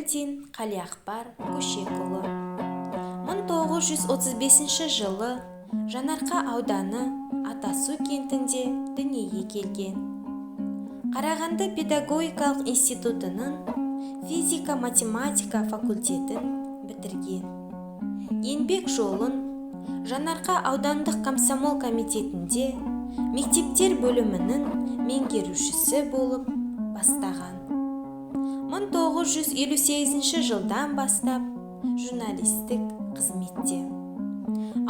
Әбілдин Қалиақпар Көшекұлы. 1935 жылы Жаңарқа ауданы Атасу кентінде дүниеге келген. Қарағанды педагогикалық институтының физика-математика факультетін бітірген. Еңбек жолын Жаңарқа аудандық комсомол комитетінде мектептер бөлімінің меңгерушісі болып бастаған. 1958 жылдан бастап журналистік қызметте.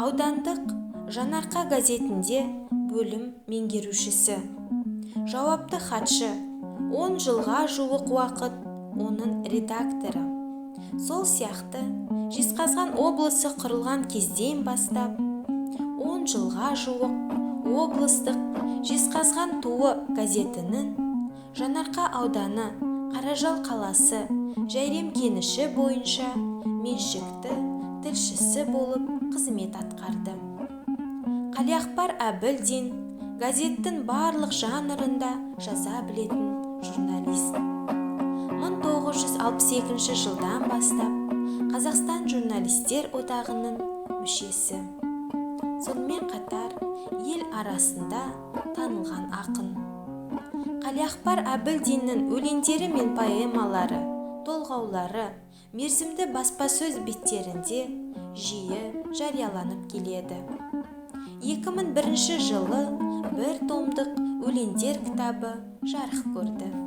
Аудандық Жаңарқа газетінде бөлім меңгерушісі, жауапты хатшы, 10 жылға жуық уақыт оның редакторы. Сол сияқты Жезқазған облысы құрылған кезден бастап 10 жылға жуық облыстық Жезқазған туы газетінің Жаңарқа ауданы Қаражал қаласы Жәйрем кеніші бойынша меншікті тілшісі болып қызмет атқарды. Қалиақпар Әбілдин газеттің барлық жанрында жаза білетін журналист. 1962 жылдан бастап Қазақстан журналистер одағының мүшесі. Сонымен қатар ел арасында танылған ақын. Қалиақпар Әбілдиннің өлеңдері мен поэмалары, толғаулары мерзімді баспасөз беттерінде жиі жарияланып келеді. 2001 жылы бір томдық өлеңдер кітабы жарық көрді.